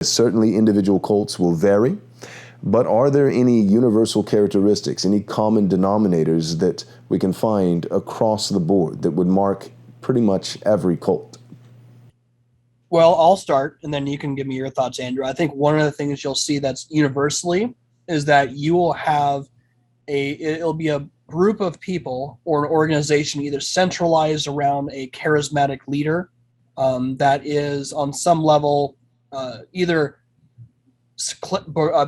Certainly individual cults will vary, but are there any universal characteristics, any common denominators that we can find across the board that would mark pretty much every cult? Well, I'll start, and then you can give me your thoughts, Andrew. I think one of the things you'll see that's universally is that you will have it'll be a group of people or an organization either centralized around a charismatic leader that is on some level either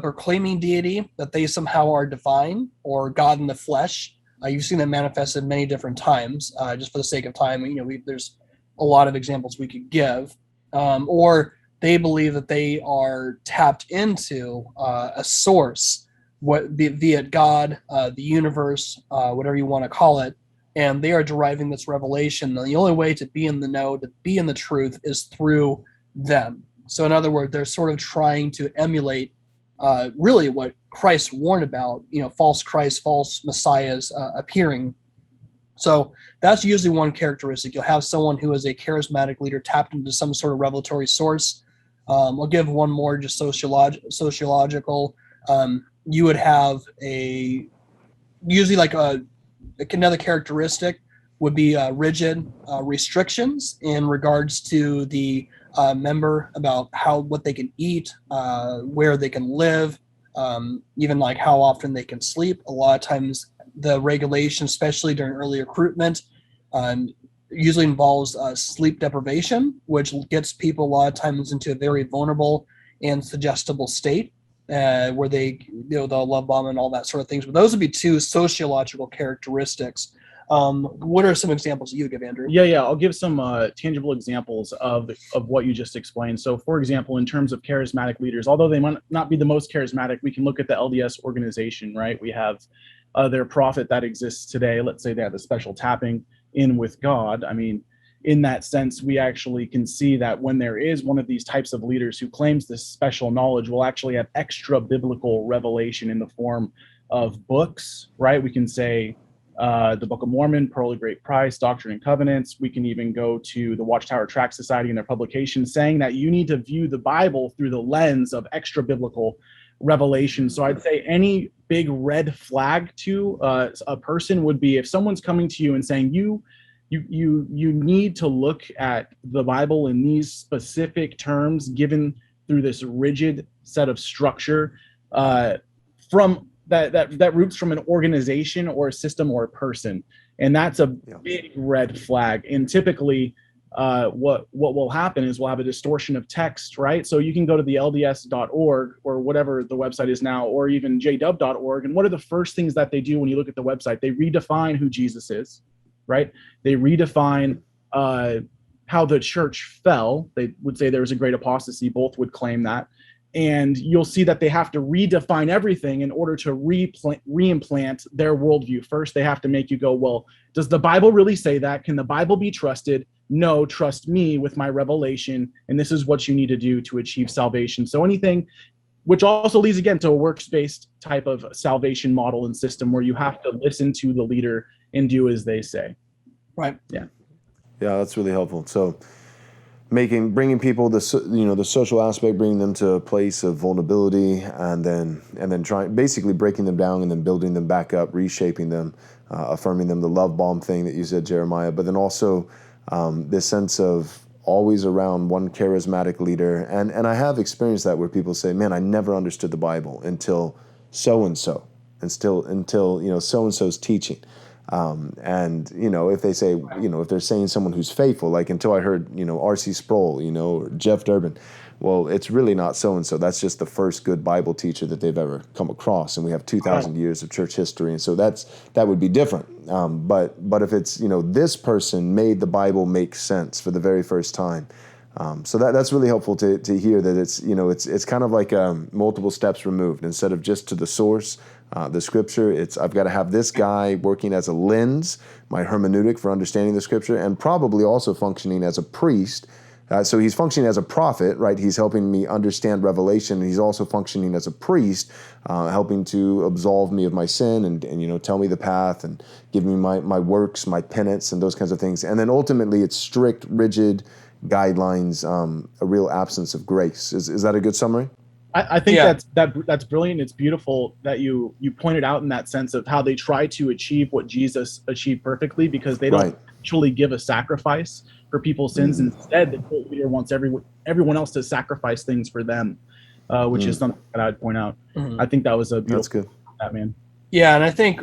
proclaiming deity, that they somehow are divine or God in the flesh. You've seen that manifested many different times. Just for the sake of time, there's a lot of examples we could give. Or they believe that they are tapped into a source, be it God, the universe, whatever you want to call it, and they are deriving this revelation. And the only way to be in the know, to be in the truth, is through them. So in other words, they're sort of trying to emulate really what Christ warned about, false Christ, false messiahs appearing. So that's usually one characteristic. You'll have someone who is a charismatic leader tapped into some sort of revelatory source. I'll give one more, just sociological. You would have another characteristic would be rigid restrictions in regards to the member about what they can eat, where they can live, even like how often they can sleep. A lot of times the regulation, especially during early recruitment, usually involves sleep deprivation, which gets people a lot of times into a very vulnerable and suggestible state where they'll love bomb and all that sort of things. But those would be two sociological characteristics. What are some examples you give, Andrew? Yeah. I'll give some tangible examples of what you just explained. So, for example, in terms of charismatic leaders, although they might not be the most charismatic, we can look at the LDS organization, right? We have their prophet that exists today. Let's say they have a special tapping in with God. I mean, in that sense, we actually can see that when there is one of these types of leaders who claims this special knowledge, we'll actually have extra biblical revelation in the form of books, right? We can say the Book of Mormon, Pearl of Great Price, Doctrine and Covenants. We can even go to the Watchtower Tract Society and their publication saying that you need to view the Bible through the lens of extra biblical revelation. So I'd say any big red flag to a person would be if someone's coming to you and saying you need to look at the Bible in these specific terms given through this rigid set of structure from that roots from an organization or a system or a person, and that's a big red flag. And typically what will happen is we'll have a distortion of text, right? So you can go to the LDS.org or whatever the website is now, or even jdub.org, and what are the first things that they do when you look at the website? They redefine who Jesus is, right? They redefine how the church fell. They would say there was a great apostasy. Both would claim that. And you'll see that they have to redefine everything in order to reimplant their worldview. First, they have to make you go, well, does the Bible really say that? Can the Bible be trusted? No, trust me with my revelation. And this is what you need to do to achieve salvation. So anything, which also leads again to a works-based type of salvation model and system where you have to listen to the leader and do as they say. Right. Yeah, that's really helpful. So bringing people the social aspect, bringing them to a place of vulnerability, and then trying, basically breaking them down and then building them back up, reshaping them, affirming them, the love bomb thing that you said, Jeremiah, but then also this sense of always around one charismatic leader. And I have experienced that where people say, man, I never understood the Bible until so-and-so, until so-and-so's teaching. And if they say, if they're saying someone who's faithful, like until I heard, R.C. Sproul, or Jeff Durbin, well, it's really not so-and-so. That's just the first good Bible teacher that they've ever come across. And we have 2,000 years of church history. And so that would be different. But if it's, this person made the Bible make sense for the very first time. So that's really helpful to hear that it's kind of like multiple steps removed. Instead of just to the source, the scripture, I've got to have this guy working as a lens, my hermeneutic for understanding the scripture, and probably also functioning as a priest. So he's functioning as a prophet, right? He's helping me understand revelation. He's also functioning as a priest, helping to absolve me of my sin and tell me the path and give me my works, my penance, and those kinds of things. And then ultimately it's strict, rigid, guidelines, a real absence of grace. Is that a good summary? I think Yeah. that's brilliant. It's beautiful that you pointed out in that sense of how they try to achieve what Jesus achieved perfectly, because they don't Right. actually give a sacrifice for people's sins. Instead, the cult leader wants everyone else to sacrifice things for them, which is something that I'd point out. Mhm. I think that was a beautiful. That's good. Batman. Yeah, and I think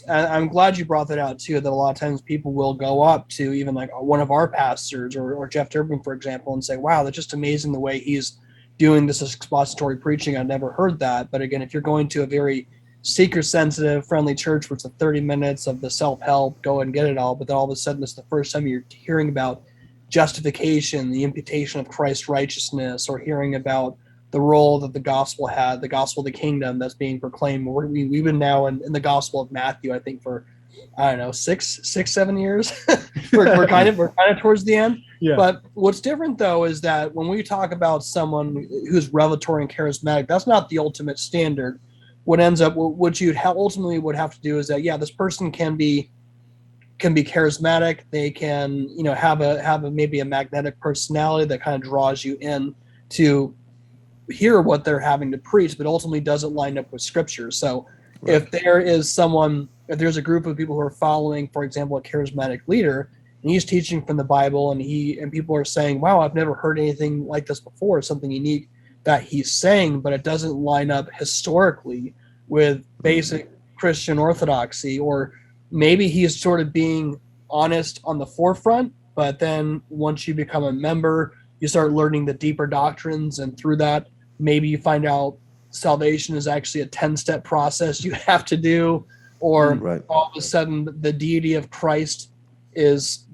I'm glad you brought that out too, that a lot of times people will go up to even like one of our pastors or Jeff Durbin, for example, and say, wow, that's just amazing the way he's doing this expository preaching. I've never heard that. But again, if you're going to a very seeker sensitive, friendly church where it's the 30 minutes of the self-help, go and get it all, but then all of a sudden it's the first time you're hearing about justification, the imputation of Christ's righteousness, or hearing about the role that the gospel had, the gospel of the kingdom that's being proclaimed. We've been now in the gospel of Matthew, I think, for I don't know, 7 years. we're kind of towards the end. Yeah. But what's different though is that when we talk about someone who's revelatory and charismatic, that's not the ultimate standard. What ends up, what you ultimately would have to do is that, yeah, this person can be charismatic. They can, have a maybe a magnetic personality that kind of draws you in to hear what they're having to preach, but ultimately doesn't line up with scripture. So Right. if there's a group of people who are following, for example, a charismatic leader, and he's teaching from the Bible, and people are saying, wow, I've never heard anything like this before, something unique that he's saying, but it doesn't line up historically with basic Christian orthodoxy, or maybe he's sort of being honest on the forefront, but then once you become a member, you start learning the deeper doctrines, and through that, maybe you find out salvation is actually a 10-step process you have to do, or Right. all of a sudden the deity of Christ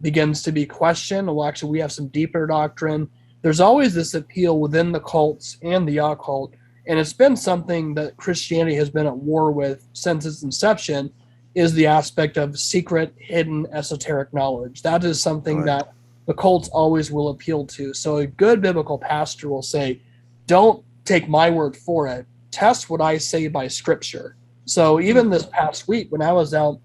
begins to be questioned. Well, actually, we have some deeper doctrine. There's always this appeal within the cults and the occult, and it's been something that Christianity has been at war with since its inception, is the aspect of secret, hidden, esoteric knowledge. That is something Right. that the cults always will appeal to. So a good biblical pastor will say, don't take my word for it. Test what I say by scripture. So even this past week, when I was out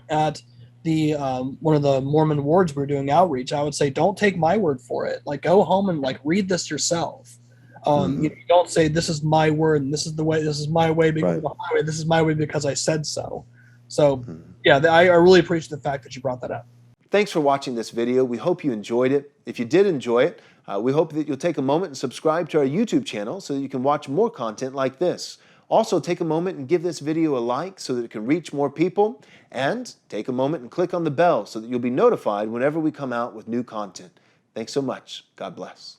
at the one of the Mormon wards we were doing outreach, I would say, don't take my word for it. Like, go home and read this yourself. You don't say, this is my word and this is the way, this is my way because Right. of the highway, this is my way because I said so. So yeah, I really appreciate the fact that you brought that up. Thanks for watching this video. We hope you enjoyed it. If you did enjoy it, we hope that you'll take a moment and subscribe to our YouTube channel so that you can watch more content like this. Also, take a moment and give this video a like so that it can reach more people. And take a moment and click on the bell so that you'll be notified whenever we come out with new content. Thanks so much. God bless.